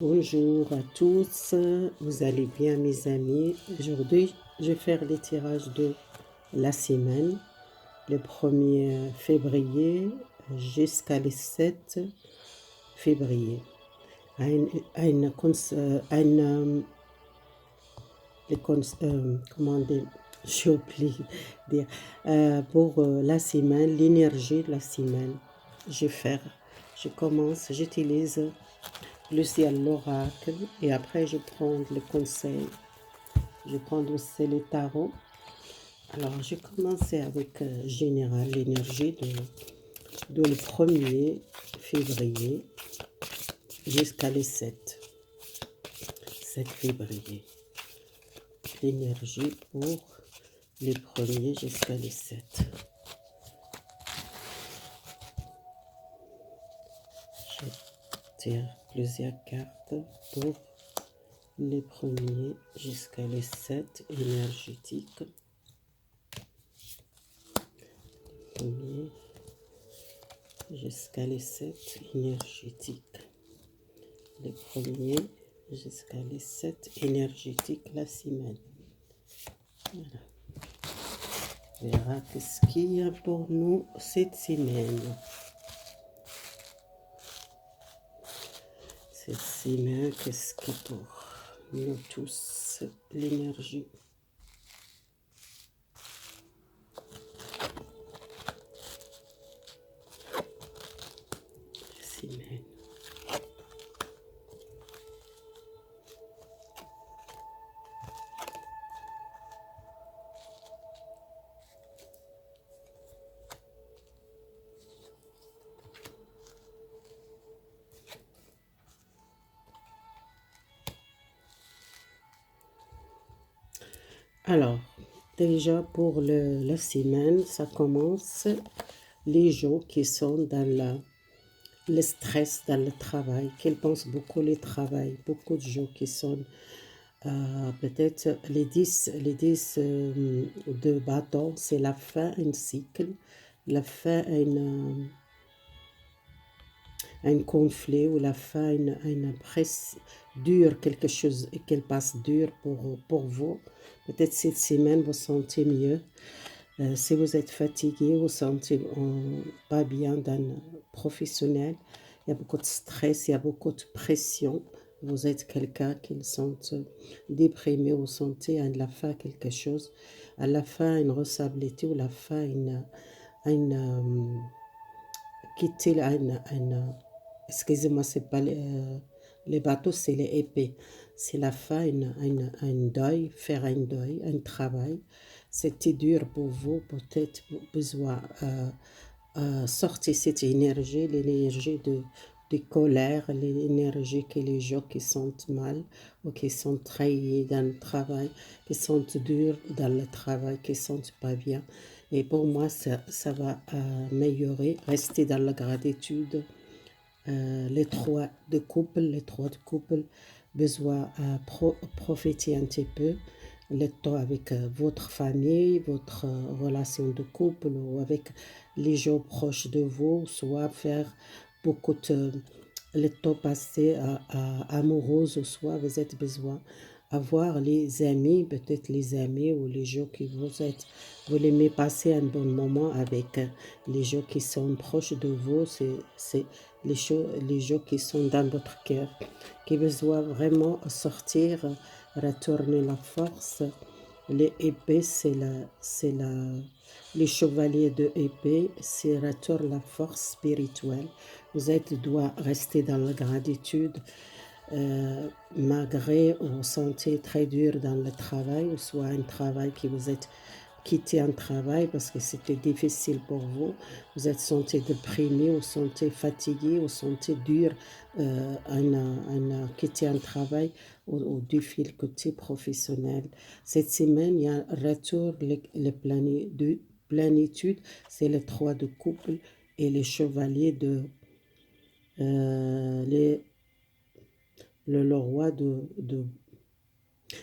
Bonjour à tous, vous allez bien mes amis? Aujourd'hui, je vais faire les tirages de la semaine, le 1er février jusqu'à le 7 février. Comment dire, j'ai oublié de dire, pour la semaine, l'énergie de la semaine, je commence, j'utilise le ciel, l'oracle, et après je prends le conseil, je prends aussi le tarot. Alors, j'ai commencé avec général, l'énergie de le 1er février jusqu'à le 7 février. L'énergie pour les 1er jusqu'à les 7. Je tire plusieurs cartes pour les 1er jusqu'à les 7 énergétiques. Premier jusqu'à les 7 énergétiques. Les 1er jusqu'à les 7 énergétiques la semaine. Voilà. On verra qu'est-ce qu'il y a pour nous cette semaine. Cette semaine, qu'est-ce qui est pour nous tous l'énergie? Semaine. Alors, déjà pour la semaine, ça commence les jours qui sont dans le stress, dans le travail, qu'ils pensent beaucoup le travail, beaucoup de gens qui sont peut-être les 10 de bâton, c'est la fin d'un cycle, la fin un conflit ou la fin une presse dure, quelque chose qu'elle passe dur pour vous. Peut-être cette semaine vous sentez mieux. Si vous êtes fatigué, vous sentez pas bien dans le professionnel, il y a beaucoup de stress, il y a beaucoup de pression. Vous êtes quelqu'un qui se sent déprimé, vous sentez à la fin quelque chose, à la fin une responsabilité ou à la fin quitter excusez-moi, c'est pas les bateaux, c'est les épées. C'est la fin, un deuil, faire un deuil, un travail. C'était dur pour vous, peut-être besoin sortir cette énergie, l'énergie de colère, l'énergie que les gens qui sentent mal ou qui sont trahis dans le travail, qui sont durs dans le travail, qui sentent pas bien. Et pour moi, ça va améliorer, rester dans la gratitude. Les trois de couple, besoin profiter un petit peu le temps avec votre famille, votre relation de couple ou avec les gens proches de vous, soit faire beaucoup de le temps passé amoureuse, ou soit vous êtes besoin avoir les amis, peut-être les amis ou les gens qui vous aimez passer un bon moment avec les gens qui sont proches de vous, c'est les gens qui sont dans votre cœur, qui besoin vraiment sortir, retourner la force. Les épées, les chevaliers de épée, c'est retourner la force spirituelle. Vous doit rester dans la gratitude, malgré vous sentez très dur dans le travail, ou soit un travail qui vous êtes quitté un travail parce que c'était difficile pour vous, vous êtes senti déprimé, vous sentez fatigué, vous sentez dur, quitter un travail au défi le côté professionnel. Cette semaine, il y a un retour, de plénitude, c'est les 3 de couple et les chevaliers de le roi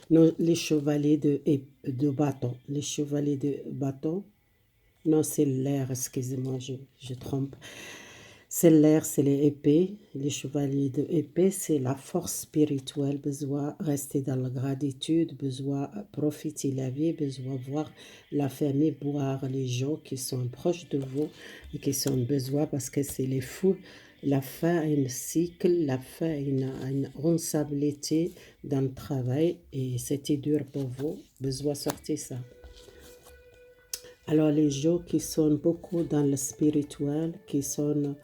non, les chevaliers de bâton. Les chevaliers de bâton. Non, c'est l'air, excusez-moi, je trompe. C'est l'air, c'est les épées, les chevaliers de épée, c'est la force spirituelle, besoin rester dans la gratitude, besoin profiter la vie, besoin voir la famille, voir les gens qui sont proches de vous et qui sont besoin parce que c'est les fous. La fin a un cycle, la fin a une responsabilité dans le travail et c'était dur pour vous, besoin sortir ça. Alors les gens qui sont beaucoup dans le spirituel, qui sont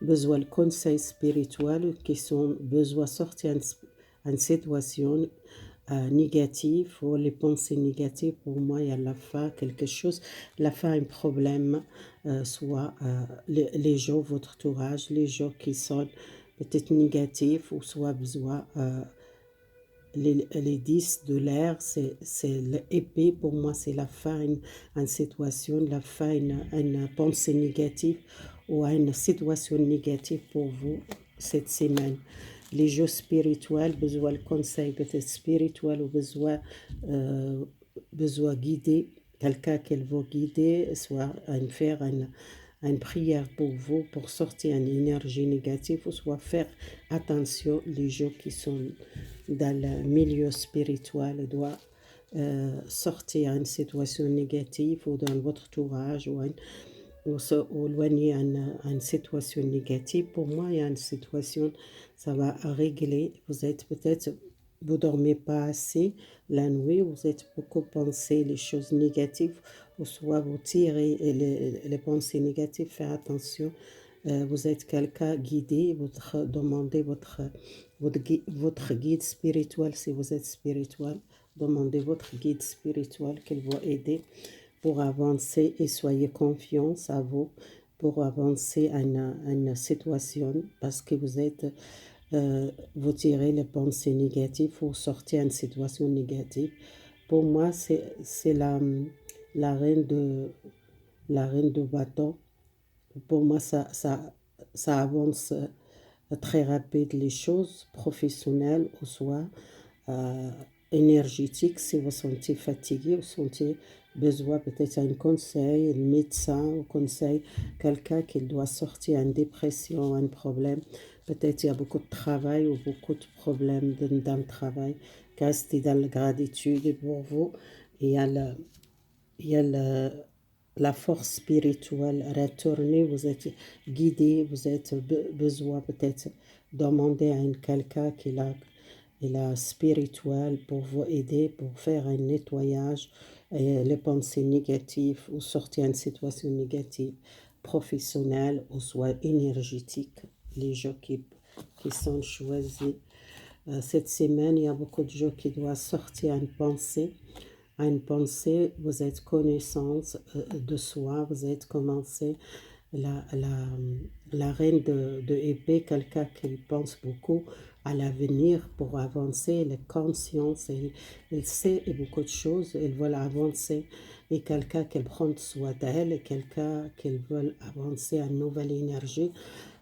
besoin de conseils spirituels, qui sont besoin de sortir en situation négative ou les pensées négatives, pour moi il y a la fin quelque chose, la fin un problème, soit les gens, votre entourage, les gens qui sont peut-être négatifs ou soit besoin les 10 de l'air, c'est l'épée, pour moi, c'est la fin d'une situation, la fin d'une pensée négative ou une situation négative pour vous cette semaine. Les jeux spirituels, besoin de conseils peut-être spirituels ou besoin guider, quelqu'un qui va guider, soit faire une prière pour vous, pour sortir une énergie négative, ou soit faire attention les gens qui sont dans le milieu spirituel doivent sortir une situation négative ou dans votre entourage ou se éloigner une situation négative. Pour moi, il y a une situation, ça va régler. Vous êtes peut-être, vous dormez pas assez la nuit, vous êtes beaucoup pensé les choses négatives, ou soit vous tirez les pensées négatives, faites attention. Vous êtes quelqu'un guidé, vous demandez votre guide spirituel, si vous êtes spirituel, demandez votre guide spirituel qu'il va aider pour avancer et soyez confiance à vous pour avancer à une situation parce que vous tirez les pensées négatives ou sortir une situation négative. Pour moi, c'est la reine de la reine de bâton. Pour moi, ça avance très rapide les choses, professionnelles ou soit euh, énergétiques. Si vous sentez fatigué, vous sentez besoin peut-être d'un conseil, un médecin, ou conseil, quelqu'un qui doit sortir en dépression, un problème. Peut-être il y a beaucoup de travail ou beaucoup de problèmes dans le travail. Restez dans la gratitude pour vous. Et il y a la force spirituelle retournée, vous êtes guidé, vous êtes besoin peut-être demander à quelqu'un qui est spirituel pour vous aider, pour faire un nettoyage, les pensées négatives ou sortir une situation négative, professionnelle ou soit énergétique, les gens qui sont choisis. Cette semaine, il y a beaucoup de gens qui doivent sortir une pensée, vous êtes connaissance de soi, vous êtes commencé la, la, la reine de épée, quelqu'un qui pense beaucoup à l'avenir pour avancer, elle est consciente, elle sait beaucoup de choses, elle veut avancer, et quelqu'un qui prend soin d'elle, et quelqu'un qui veut avancer à une nouvelle énergie.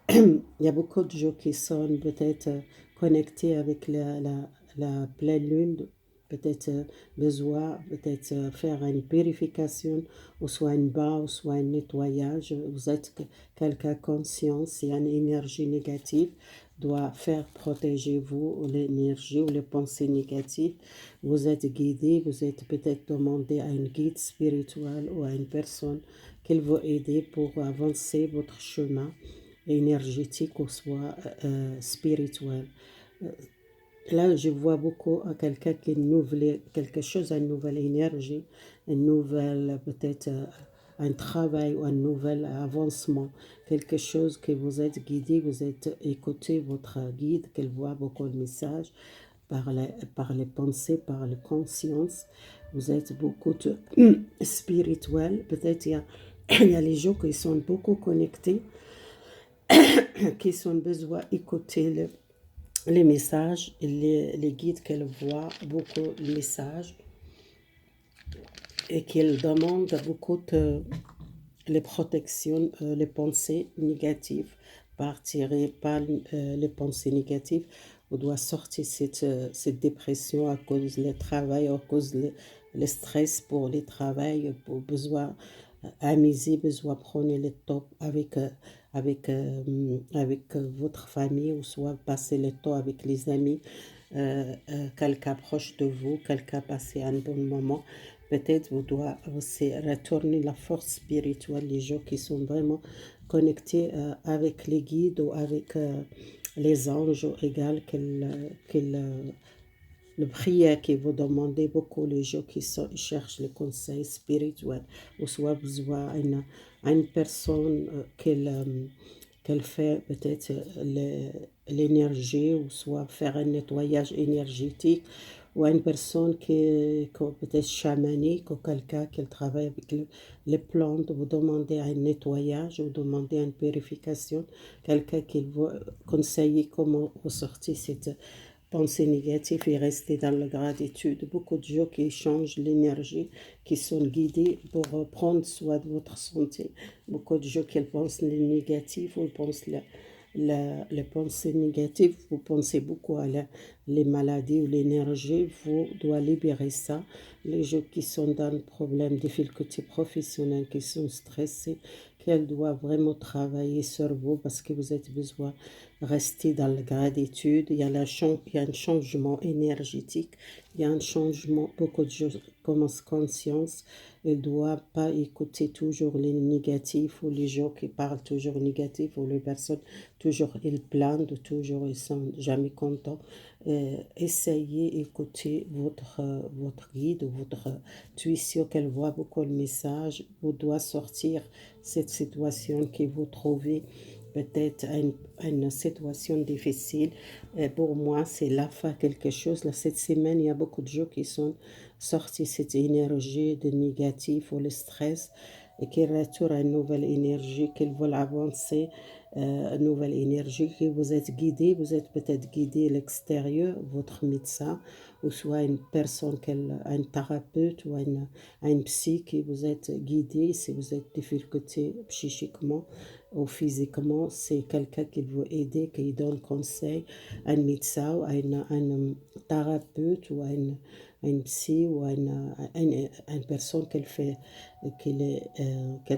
Il y a beaucoup de gens qui sont peut-être connectés avec la pleine lune, peut-être besoin, peut-être faire une purification, ou soit une bain, ou soit un nettoyage. Vous êtes quelqu'un conscient, si une énergie négative doit faire protéger vous, l'énergie ou les pensées négatives. Vous êtes guidé, vous êtes peut-être demandé à un guide spirituel ou à une personne qui va aider pour avancer votre chemin énergétique ou soit spirituel. Euh, Là, je vois beaucoup quelqu'un qui nouvelle quelque chose, une nouvelle énergie, une nouvelle peut-être un travail ou un nouvel avancement, quelque chose que vous êtes guidé, vous êtes écouté votre guide, qu'elle voit beaucoup de messages par les pensées, par la conscience. Vous êtes beaucoup de spirituel. Peut-être il y a les gens qui sont beaucoup connectés, qui ont besoin d'écouter les messages, les guides qu'elle voit, beaucoup de messages, et qu'elle demande beaucoup de les protections, les pensées négatives, par tirer par les pensées négatives. On doit sortir cette dépression à cause du travail, à cause le stress pour le travail, pour besoin amuser, besoin prendre le top avec avec votre famille, ou soit passer le temps avec les amis, quelqu'un proche de vous, quelqu'un passer un bon moment. Peut-être vous doit aussi retourner la force spirituelle, les gens qui sont vraiment connectés avec les guides ou avec les anges, égal le prière qui vous demandez beaucoup, les gens qui cherchent le conseil spirituel, ou soit besoin une personne qu'elle fait peut-être l'énergie, ou soit faire un nettoyage énergétique, ou une personne qui peut-être chamanique, ou quelqu'un qui travaille avec les plantes, vous demandez un nettoyage, vous demandez une purification, quelqu'un qui vous conseille comment ressortir cette pensée négative et rester dans la gratitude. Beaucoup de gens qui changent l'énergie, qui sont guidés pour prendre soin de votre santé. Beaucoup de gens qui pensent le négatif, ou pensent les pensées négatives, vous pensez beaucoup à les maladies ou l'énergie, vous doit libérer ça. Les gens qui sont dans le problème, difficultés professionnelles, qui sont stressés, qu'elles doivent vraiment travailler sur vous, parce que vous avez besoin de rester dans la gratitude. Il y a un changement énergétique, il y a un changement, beaucoup de gens commencent conscience. Ils ne doivent pas écouter toujours les négatifs, ou les gens qui parlent toujours négatifs, ou les personnes toujours ils plaignent, toujours ils sont jamais contents. Essayez d'écouter votre guide, ou votre intuition, qu'elle voit beaucoup le message. Vous doit sortir cette situation que vous trouvez peut-être une situation difficile. Pour moi, c'est la fin quelque chose. Là, cette semaine, il y a beaucoup de gens qui sont sortis cette énergie de négatif, ou le stress, et qui retournent à une nouvelle énergie, qu'ils veulent avancer, une nouvelle énergie, que vous êtes guidé, vous êtes peut-être guidé à l'extérieur, votre médecin, ou soit une personne, un thérapeute, ou un psy, qui vous êtes guidé. Si vous êtes difficulté psychiquement ou physiquement, c'est quelqu'un qui vous aide, qui donne conseil, un médecin, ou un thérapeute, ou un psy, ou une personne qu'elle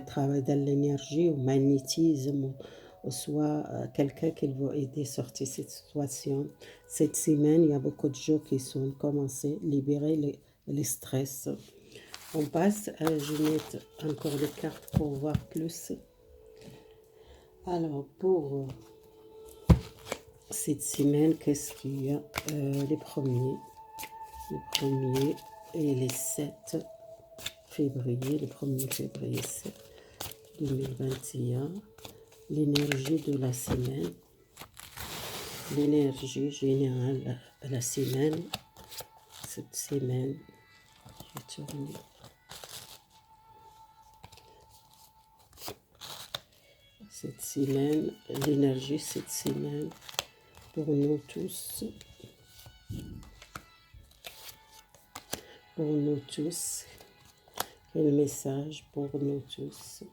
travaille dans l'énergie, ou magnétisme, ou soit quelqu'un qui va aider à sortir cette situation. Cette semaine, il y a beaucoup de gens qui sont commencés à libérer les stress. On passe, je mets encore des cartes pour voir plus. Alors, pour cette semaine, qu'est-ce qu'il y a? Les premiers et les 7 février, le 1er février 2021, l'énergie de la semaine, l'énergie générale de la semaine. Cette semaine, je vais tourner. Cette semaine, l'énergie cette semaine pour nous tous. Pour nous tous. Quel message pour nous tous.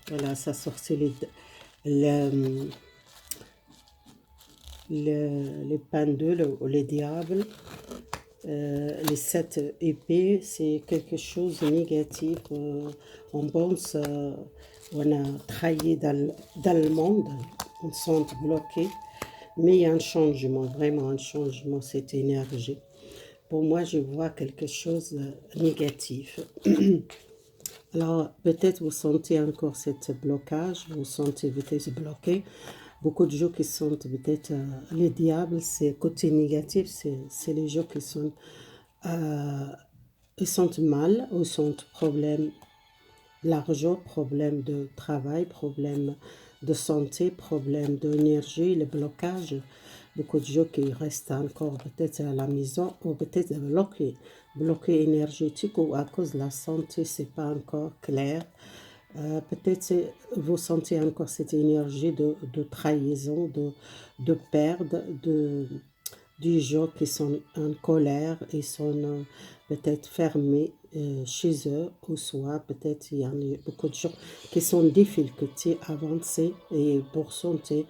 Voilà, ça sortait les pendules ou les diables. Les 7 épées, c'est quelque chose de négatif. On pense, on a trahi dans le monde, on se sent bloqué. Mais il y a un changement, vraiment un changement, cette énergie. Pour moi, je vois quelque chose de négatif. Alors, peut-être vous sentez encore ce blocage, vous sentez peut-être bloqué. Beaucoup de gens qui sont peut-être les diables, c'est côté négatif, c'est les gens qui sont, ils sentent mal, ou sont problème d'argent, problème de travail, problème de santé, problème d'énergie, le blocage. Beaucoup de gens qui restent encore peut-être à la maison, ou peut-être bloqués énergétique, ou à cause de la santé, c'est pas encore clair. Peut-être vous sentez encore cette énergie de trahison, de perdre, des gens qui sont en colère et sont peut-être fermés chez eux, ou soit peut-être il y en a beaucoup de gens qui sont en difficulté à avancer et pour santé.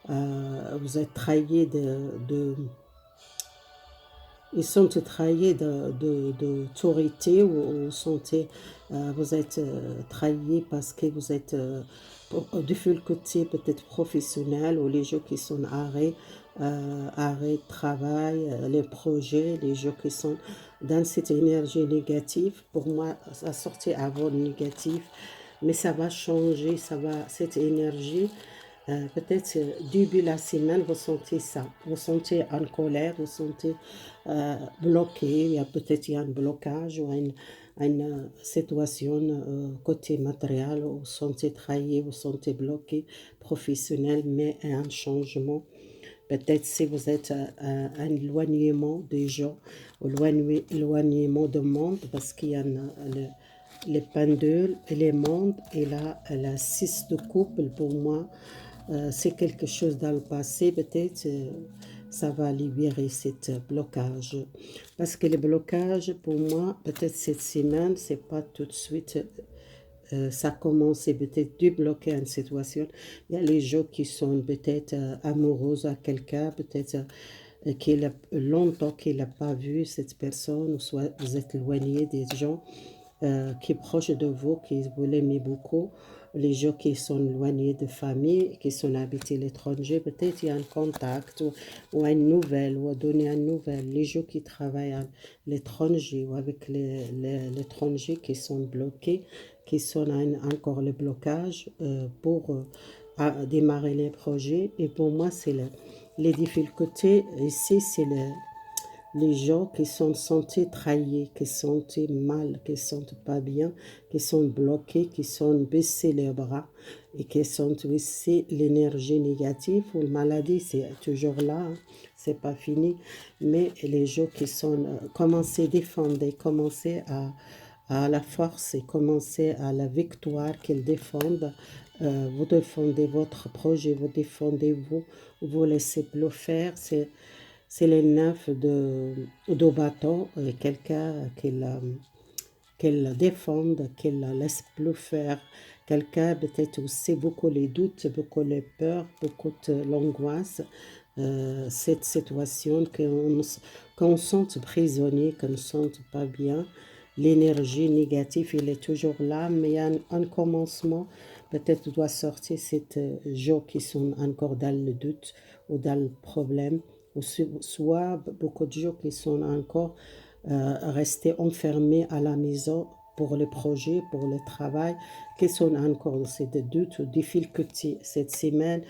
vous êtes trahis ils sont trahis d'autorité ou vous êtes trahis parce que vous êtes difficulté peut-être professionnelle ou les gens qui sont arrêt de travail, les projets, les gens qui sont dans cette énergie négative. Pour moi, ça sortait avant négatif, mais ça va changer, cette énergie peut-être début de la semaine, vous sentez ça. Vous sentez en colère, vous sentez bloqué. Il y a un blocage ou une situation côté matériel. Vous sentez trahi, vous sentez bloqué, professionnel, mais un changement. Peut-être si vous êtes un éloignement des gens, éloignement du monde, parce qu'il y a les pendules et les mondes, et là, la 6 de couple, pour moi, c'est quelque chose dans le passé, peut-être ça va libérer ce blocage. Parce que le blocage, pour moi, peut-être cette semaine, c'est pas tout de suite, ça commence peut-être débloquer une situation. Il y a les gens qui sont peut-être amoureux à quelqu'un, peut-être qu'il a longtemps qu'il n'a pas vu cette personne, ou soit vous êtes éloigné des gens qui est proche de vous, qui vous l'aimez beaucoup, les gens qui sont éloignés de famille, qui sont habités à l'étranger, peut-être il y a un contact ou une nouvelle, ou à donner une nouvelle. Les gens qui travaillent à l'étranger ou avec l'étranger qui sont bloqués, qui sont encore le blocage pour démarrer les projets. Et pour moi, c'est les difficultés ici, c'est les gens qui sont sentis trahis, qui sont mal, qui sont pas bien, qui sont bloqués, qui sont baissés les bras et qui sont aussi l'énergie négative ou la maladie, c'est toujours là, hein, c'est pas fini. Mais les gens qui sont commencez à défendre, commencez à la force et commencez à la victoire qu'ils défendent. Vous défendez votre projet, vous défendez vous laissez plus faire. C'est les neuf de bâton, quelqu'un qu'elle défende, qu'elle la laisse plus faire. Quelqu'un peut-être aussi beaucoup les doutes, beaucoup les peurs, beaucoup de l'angoisse. Cette situation qu'on sente prisonnier, qu'on ne sente pas bien. L'énergie négative, il est toujours là, mais il y a un commencement. Peut-être doit sortir ces gens qui sont encore dans le doute ou dans le problème, ou soit beaucoup de gens qui sont encore restés enfermés à la maison pour les projets, pour le travail, qui sont encore dans ces doutes ou difficultés. Cette semaine,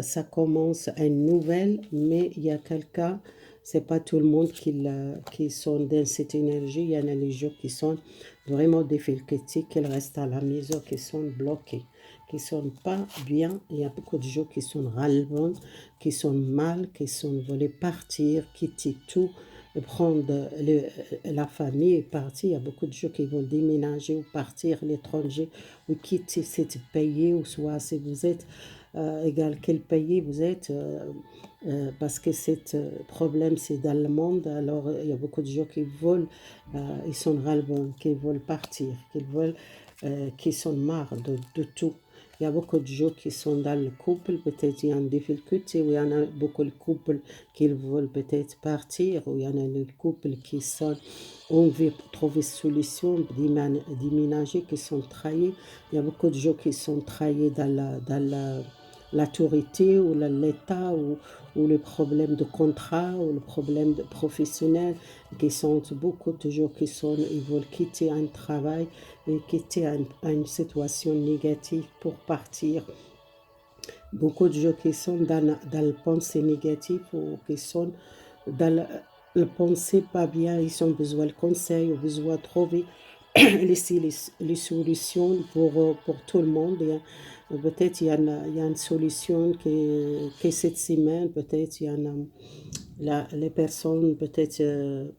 ça commence une nouvelle, mais il y a quelqu'un, c'est pas tout le monde qui sont dans cette énergie. Il y en a les gens qui sont vraiment difficultés, qui restent à la maison, qui sont bloqués, qui sont pas bien. Il y a beaucoup de gens qui sont ras-le-bol, qui sont mal, qui veulent partir, quitter tout, prendre la famille et partir. Il y a beaucoup de gens qui veulent déménager ou partir à l'étranger ou quitter ce pays, ou soit si vous êtes égal quel pays vous êtes, parce que ce problème c'est dans le monde. Alors il y a beaucoup de gens qui veulent, ils sont ras-le-bol, qui veulent partir, qui sont marre de tout. Il y a beaucoup de gens qui sont dans le couple, peut-être il y a une difficulté, ou il y en a beaucoup de couples qui veulent peut-être partir, ou il y en a des couples qui sont, on veut trouver solution, déménager, qui sont trahis. Il y a beaucoup de gens qui sont trahis dans l'autorité ou l'État, ou le problème de contrat ou le problème de professionnel, qui sont beaucoup de gens qui sont, ils veulent quitter un travail et quitter une situation négative pour partir. Beaucoup de gens qui sont dans le pensée négative, ou qui sont dans le pensée pas bien, ils ont besoin de conseils, ou besoin de trouver les solutions pour tout le monde. Peut-être il y a une solution que cette semaine, peut-être il y en a les personnes, peut-être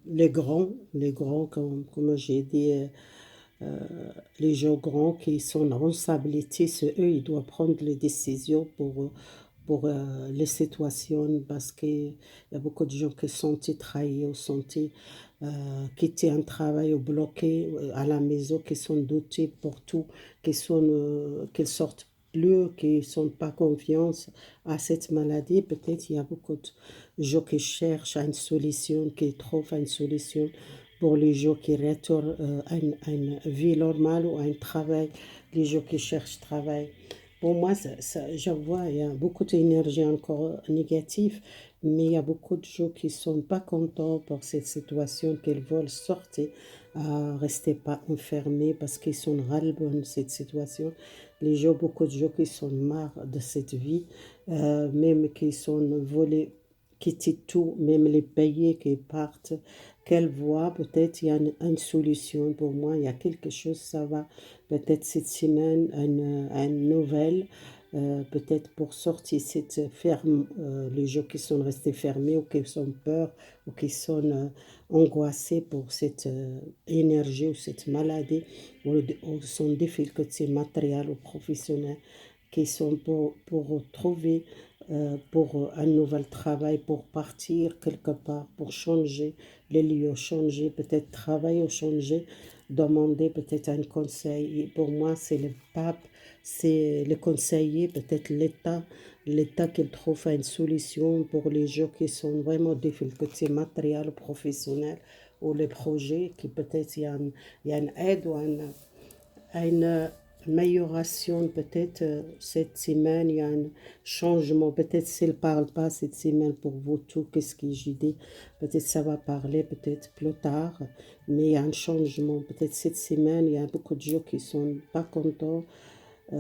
les grands comme j'ai dit, les gens grands qui sont en responsabilité, c'est eux, ils doivent prendre les décisions pour les situations, parce qu'il y a beaucoup de gens qui sont trahis ou sont quitter un travail ou bloqués à la maison, qui sont dotés pour tout, qui sortent plus, qui ne sont pas confiance à cette maladie. Peut-être il y a beaucoup de gens qui cherchent une solution, qui trouvent une solution pour les gens qui retournent à une vie normale ou à un travail, les gens qui cherchent travail. Pour moi, je vois, il y a beaucoup d'énergie encore négative, mais il y a beaucoup de gens qui ne sont pas contents pour cette situation, qu'ils veulent sortir, rester pas enfermés parce qu'ils sont ras-le-bol de cette situation. Les gens, beaucoup de gens qui sont marre de cette vie, même qui sont volés, quitter tout, même les payés qui partent, qu'elle voit, peut-être il y a une solution pour moi, il y a quelque chose, ça va, peut-être cette semaine, une nouvelle, peut-être pour sortir cette ferme, les gens qui sont restés fermés ou qui sont peur ou qui sont angoissés pour cette énergie ou cette maladie ou sont difficultés matérielles ou professionnelles qui sont pour trouver pour un nouvel travail, pour partir quelque part, pour changer les lieux, changer peut-être travail ou changer, demander peut-être un conseil. Et pour moi, c'est le pape, c'est le conseiller, peut-être l'État qui trouve une solution pour les gens qui sont vraiment en difficulté matérielle, professionnelle, ou les projets qui peut-être il y a une aide ou une amélioration peut-être cette semaine, il y a un changement, peut-être s'il ne parle pas cette semaine pour vous tout, qu'est-ce que j'ai dit, peut-être ça va parler peut-être plus tard, mais il y a un changement, peut-être cette semaine, il y a beaucoup de gens qui ne sont pas contents, mais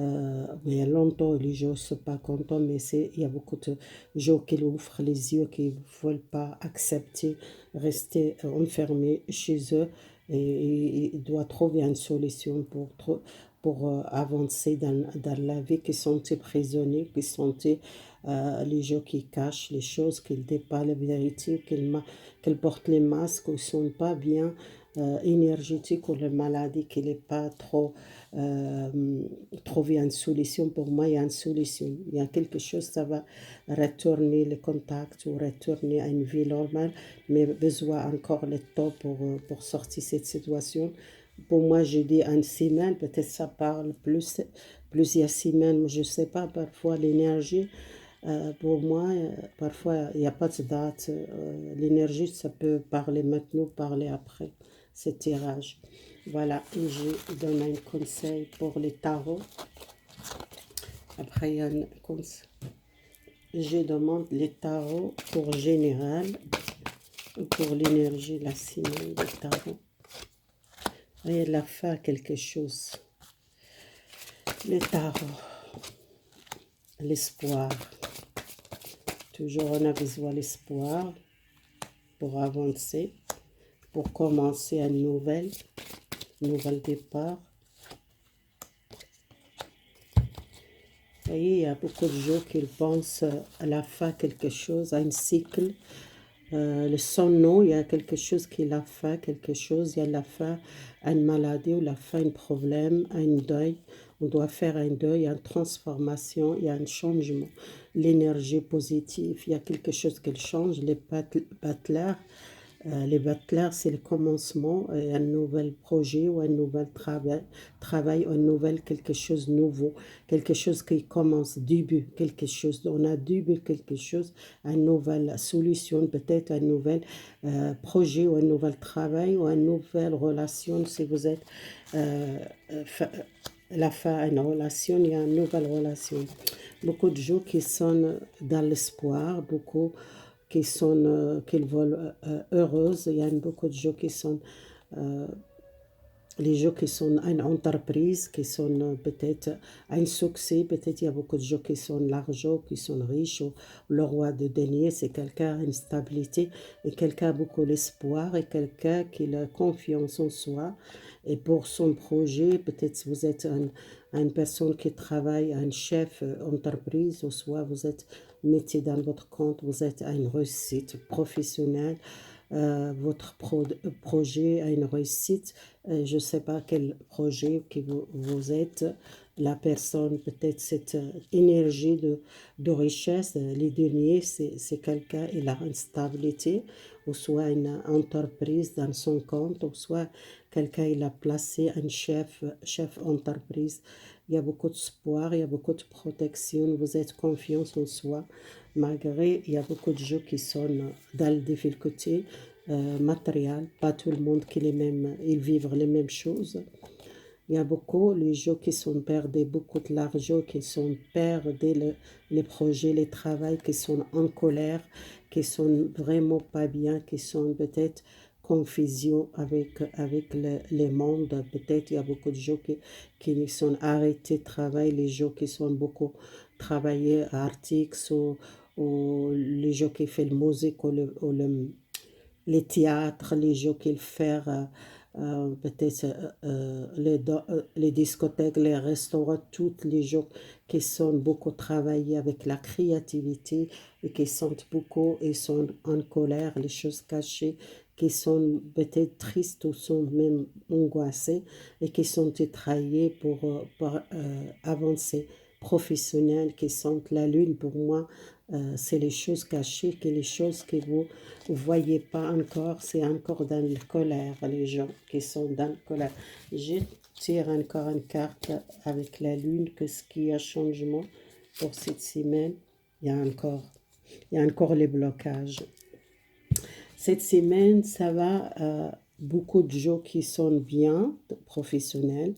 il y a longtemps les gens ne sont pas contents, mais il y a beaucoup de gens qui ouvrent les yeux, qui ne veulent pas accepter, rester enfermés chez eux, et ils doivent trouver une solution pour avancer dans la vie, qui sont prisonniers, qui sont les gens qui cachent les choses, qui ne disent pas la vérité, qu'ils portent les masques, qui ne sont pas bien énergétiques ou la maladie, qui n'est pas trop trouver une solution. Pour moi, il y a une solution. Il y a quelque chose, ça va retourner le contact ou retourner à une vie normale, mais besoin encore le temps pour sortir de cette situation. Pour moi, je dis une semaine, peut-être ça parle plusieurs semaines, mais je ne sais pas, parfois l'énergie, pour moi, parfois il n'y a pas de date. L'énergie, ça peut parler maintenant, parler après, c'est tirage. Voilà, et je donne un conseil pour les tarots. Après, il y a un conseil. Je demande les tarots pour général, pour l'énergie, la semaine des tarots. Et elle a fait quelque chose. Les tarots, l'espoir. Toujours on a besoin d'espoir pour avancer, pour commencer un nouvel départ. Et il y a beaucoup de gens qui pensent à la fin quelque chose, à un cycle. Le son, il y a quelque chose qui l'a fait, quelque chose, il y a la fin, une maladie ou la fin, un problème, un deuil. On doit faire un deuil, il y a une transformation, il y a un changement. L'énergie positive, il y a quelque chose qui change. Les battlers, c'est le commencement, un nouvel projet ou un nouvel travail, un nouvel quelque chose de nouveau, quelque chose qui commence, début, quelque chose, on a début quelque chose, une nouvelle solution, peut-être un nouvel projet ou un nouvel travail ou une nouvelle relation. Si vous êtes la fin d'une relation, il y a une nouvelle relation. Beaucoup de gens qui sont dans l'espoir, beaucoup qui veulent heureuses. Il y a beaucoup de gens qui sont les gens qui sont une entreprise, qui sont peut-être un succès, peut-être il y a beaucoup de gens qui sont l'argent, qui sont riches, ou le roi de denier, c'est quelqu'un a une stabilité, et quelqu'un a beaucoup l'espoir, et quelqu'un qui a la confiance en soi, et pour son projet, peut-être vous êtes une personne qui travaille, un chef entreprise, ou soit vous êtes mettez dans votre compte, vous êtes à une réussite professionnelle, votre projet a une réussite, je ne sais pas quel projet que vous êtes, la personne, peut-être cette énergie de richesse, les deniers, c'est quelqu'un, il a une stabilité, ou soit une entreprise dans son compte, ou soit quelqu'un il a placé un chef entreprise. Il y a beaucoup d'espoir, il y a beaucoup de protection, vous êtes confiance en soi, malgré il y a beaucoup de gens qui sont dans les difficultés matérielles, pas tout le monde qui les mêmes, ils vivent les mêmes choses. Il y a beaucoup les gens qui sont perdus beaucoup de l'argent, qui sont perdus les projets, les travaux, qui sont en colère, qui sont vraiment pas bien, qui sont peut-être confusion avec le monde. Peut-être il y a beaucoup de gens qui sont arrêtés de travail, les gens qui sont beaucoup travaillés à articles ou les gens qui font la musique les théâtres, les jeux qu'ils font, peut-être les discothèques, les restaurants, tous les gens qui sont beaucoup travaillés avec la créativité et qui sentent beaucoup et sont en colère, les choses cachées, qui sont peut-être tristes ou sont même angoissés et qui sont trahis pour avancer professionnels, qui sentent la lune pour moi. C'est les choses cachées, que les choses que vous ne voyez pas encore, c'est encore dans la colère, les gens qui sont dans la colère. Je tire encore une carte avec la lune, que ce qui a changement pour cette semaine, il y a encore les blocages. Cette semaine, ça va, beaucoup de gens qui sont bien, professionnels,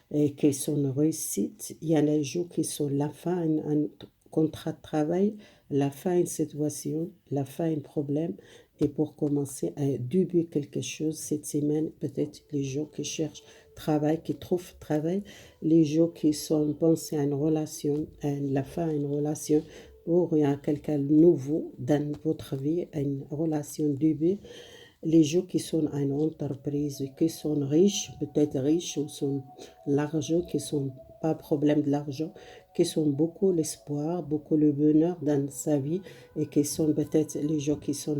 et qui sont réussites. Il y a les gens qui sont la fin, un contrat de travail, la fin une situation, la fin un problème. Et pour commencer à débuter quelque chose cette semaine, peut-être les gens qui cherchent travail, qui trouvent travail, les gens qui sont pensés à une relation, à la fin d'une relation, ou il y a quelqu'un de nouveau dans votre vie, une relation début. Les gens qui sont en entreprise, qui sont riches, peut-être riches ou sont l'argent, qui sont pas problème de l'argent, qui sont beaucoup l'espoir, beaucoup le bonheur dans sa vie et qui sont peut-être les gens qui sont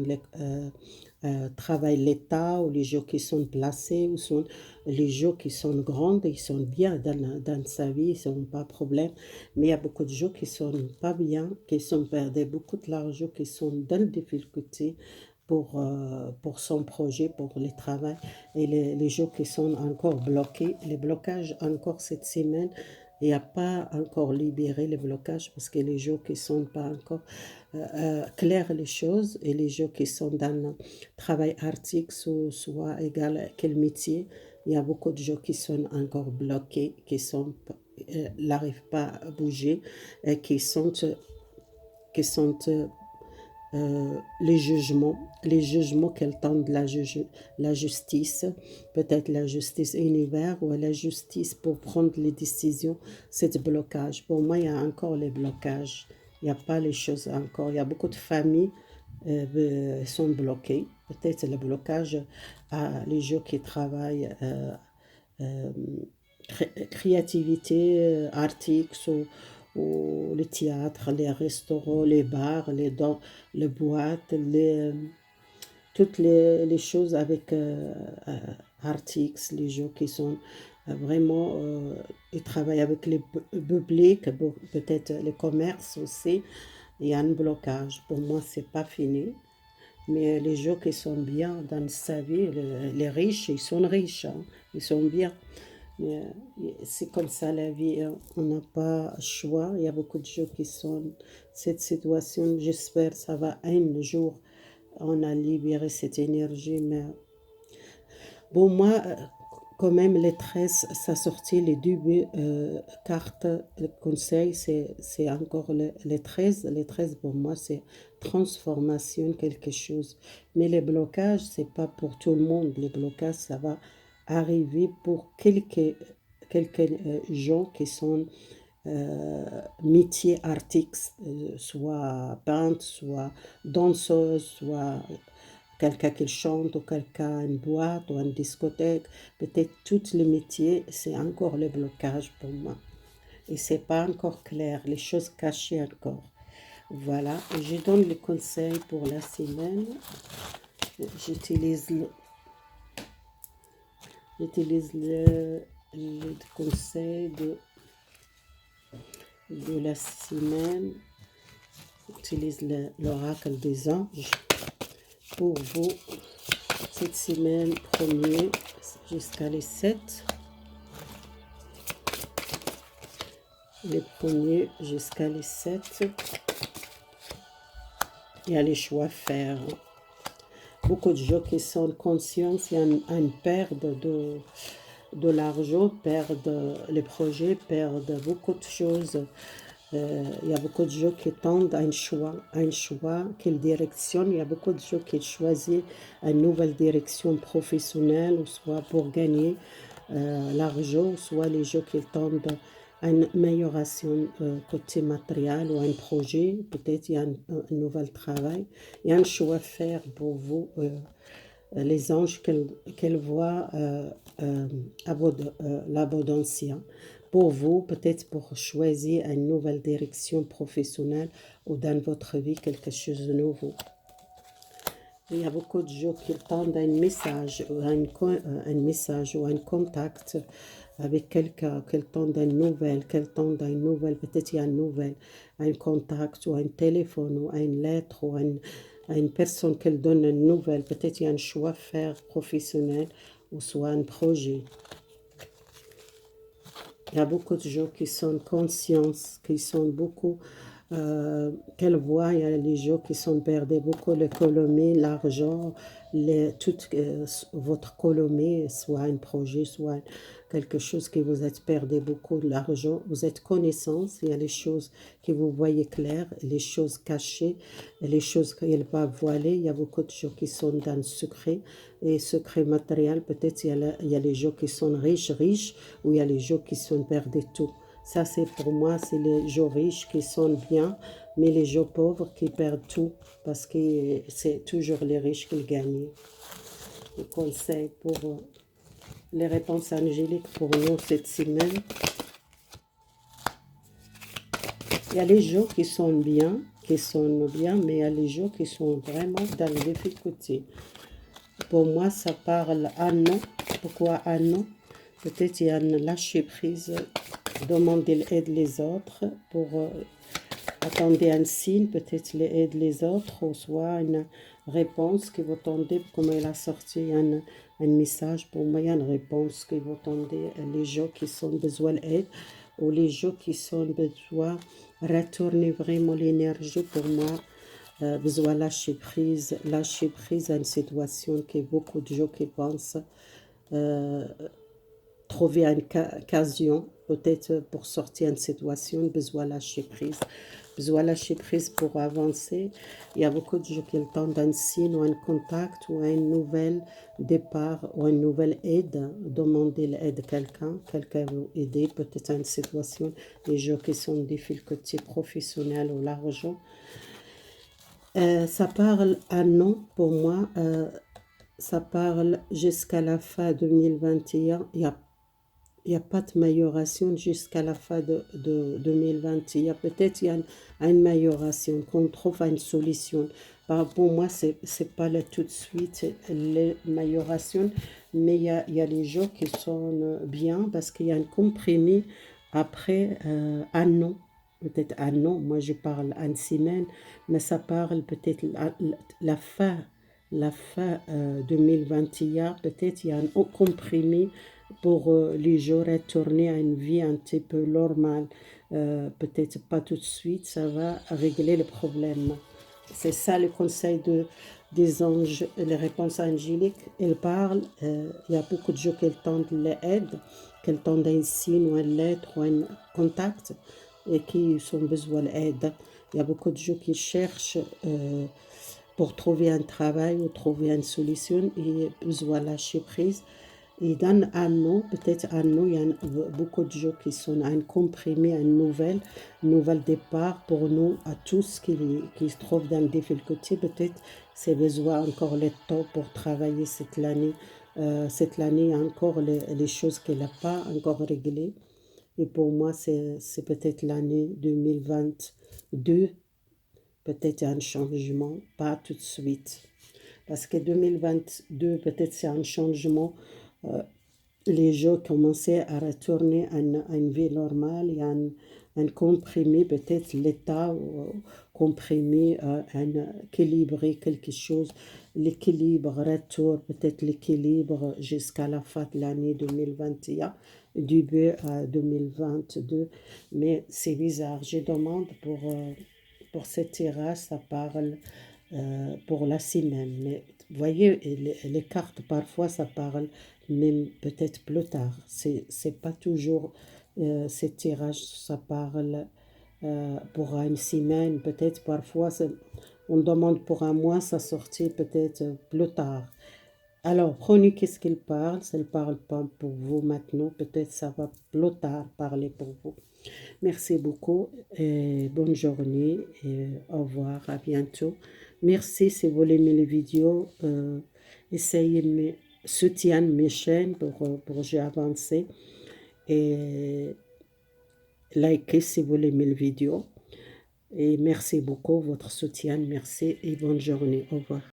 travaillent l'État ou les gens qui sont placés ou sont les gens qui sont grands, ils sont bien dans sa vie, ils sont pas problème. Mais il y a beaucoup de gens qui sont pas bien, qui sont perdus beaucoup de l'argent, qui sont dans des difficultés pour son projet, pour le travail. Et les gens qui sont encore bloqués, les blocages encore cette semaine, il n'y a pas encore libéré les blocages parce que les gens qui ne sont pas encore clairs les choses et les gens qui sont dans le travail artistique, soit égal à quel métier, il y a beaucoup de gens qui sont encore bloqués, qui n'arrivent pas à bouger et qui sont les jugements qu'elle tente la justice, peut-être la justice univers ou la justice pour prendre les décisions, c'est le blocage. Pour moi, il y a encore les blocages, il n'y a pas les choses encore. Il y a beaucoup de familles sont bloquées, peut-être le blocage à les gens qui travaillent euh, créativité, artistes ou le théâtre, les restaurants, les bars, les boîtes, toutes les choses avec artistes, les gens qui sont vraiment, ils travaillent avec le public, peut-être les commerces aussi, il y a un blocage. Pour moi, c'est pas fini. Mais les gens qui sont bien dans sa vie, les riches, ils sont riches, hein, ils sont bien. Mais c'est comme ça la vie, hein. On n'a pas le choix. Il y a beaucoup de gens qui sont dans cette situation. J'espère que ça va un jour, on a libéré cette énergie. Mais bon, moi, quand même, les 13, ça sortit les deux cartes, le conseil, c'est encore les 13. Les 13, pour moi, c'est transformation, quelque chose. Mais les blocages, c'est pas pour tout le monde. Les blocages, ça va arriver pour quelques gens qui sont métiers artistiques, soit peintre, soit danseuse, soit quelqu'un qui chante ou quelqu'un une boîte ou une discothèque. Peut-être tous les métiers, c'est encore le blocage pour moi. Et c'est pas encore clair, les choses cachées encore. Voilà, je donne les conseils pour la semaine. J'utilise le conseil de la semaine. J'utilise l'oracle des anges pour vous cette semaine. Premier, jusqu'à les 7. Les premiers jusqu'à les 7. Il y a les choix à faire. Beaucoup de gens qui sont conscients, il y a une perte de l'argent, perdent les projets, perdent beaucoup de choses. Il y a beaucoup de gens qui tendent à un choix, quelle direction. Il y a beaucoup de gens qui choisissent une nouvelle direction professionnelle, ou soit pour gagner l'argent, soit les gens qui tendent à une amélioration côté matériel ou un projet. Peut-être il y a un nouvel travail. Il y a un choix à faire pour vous. Les anges qu'elle voit l'abondance pour vous, peut-être pour choisir une nouvelle direction professionnelle ou dans votre vie quelque chose de nouveau. Il y a beaucoup de gens qui tendent un message ou un contact avec quelqu'un, qu'elle tendent une nouvelle, peut-être il y a une nouvelle, un contact ou un téléphone ou une lettre ou à une personne qu'elle donne une nouvelle, peut-être il y a un choix à faire professionnel ou soit un projet. Il y a beaucoup de gens qui sont conscients, qui sont beaucoup, qu'elles voient, il y a les gens qui sont perdus beaucoup l'économie, l'argent, tout votre économie, soit un projet, soit quelque chose que vous êtes perdu beaucoup de l'argent, vous êtes connaissance, il y a les choses que vous voyez claires, les choses cachées, les choses qu'elles pas voilées, il y a beaucoup de gens qui sont dans le secret, et secret matériel, peut-être il y a les gens qui sont riches, ou il y a les gens qui sont perdus tout. Ça, c'est pour moi, c'est les gens riches qui sont bien, mais les gens pauvres qui perdent tout, parce que c'est toujours les riches qui gagnent. Le conseil pour les réponses angéliques pour nous cette semaine. Il y a les gens qui sont bien, mais il y a les gens qui sont vraiment dans les difficultés. Pour moi, ça parle à non. Pourquoi à non? Peut-être il y a un lâcher prise, demander l'aide les autres pour attendre un signe, peut-être l'aide les autres, ou soit une réponse que vous attendez, comme elle a sorti un message. Pour moi, il y a une réponse que vous attendez, les gens qui sont besoin d'aide, ou les gens qui sont besoin retourner vraiment l'énergie. Pour moi, besoin lâcher prise à une situation que beaucoup de gens qui pensent trouver une occasion, peut-être pour sortir d'une situation, besoin lâcher prise pour avancer. Il y a beaucoup de gens qui attendent un signe ou un contact ou un nouvel départ ou une nouvelle aide. Demander l'aide de quelqu'un vous aider, peut-être à une situation, des gens qui sont en difficulté professionnelle ou l'argent. Ça parle à non pour moi, ça parle jusqu'à la fin 2021. Il n'y a pas d'amélioration jusqu'à la fin de 2021. Peut-être il y a une amélioration, qu'on trouve une solution. Pour moi, c'est pas là tout de suite l'amélioration, mais il y a les gens qui sont bien parce qu'il y a un compromis après un an. Peut-être un an, moi je parle une semaine, mais ça parle peut-être la fin 2021, peut-être il y a un compromis pour les gens retourner à une vie un petit peu normale. Peut-être pas tout de suite, ça va régler le problème. C'est ça le conseil des anges, les réponses angéliques. Elles parlent, il y a beaucoup de gens qui tendent l'aide, qui tendent un signe ou une lettre ou un contact et qui ont besoin d'aide. Il y a beaucoup de gens qui cherchent pour trouver un travail ou trouver une solution et besoin de lâcher prise. Et dans un an, peut-être un an, il y a beaucoup de gens qui sont à un comprimé, un nouvel départ pour nous, à tous qui se trouvent dans des difficultés. Peut-être c'est besoin encore le temps pour travailler cette année. Cette année, il y a encore les choses qu'elle n'a pas encore réglées. Et pour moi, c'est peut-être l'année 2022. Peut-être un changement, pas tout de suite. Parce que 2022, peut-être c'est un changement. Les gens commençaient à retourner à une vie normale. Il y a un comprimé, peut-être l'État comprimé, un équilibré quelque chose. l'équilibre, retour, peut-être l'équilibre jusqu'à la fin de l'année 2021, début à 2022. Mais c'est bizarre. Je demande pour cette tirage, ça parle pour la semaine. Mais vous voyez, les cartes, parfois, ça parle même peut-être plus tard. C'est pas toujours ces tirages, ça parle pour une semaine, peut-être parfois, on demande pour un mois, ça sortit peut-être plus tard. Alors, prenez qu'est-ce qu'il parle, ça ne parle pas pour vous maintenant, peut-être ça va plus tard parler pour vous. Merci beaucoup et bonne journée et au revoir, à bientôt. Merci si vous aimez les vidéos, essayez de soutenir mes chaînes pour j'ai avancé et likez si vous aimez les vidéos. Et merci beaucoup, votre soutien, merci et bonne journée, au revoir.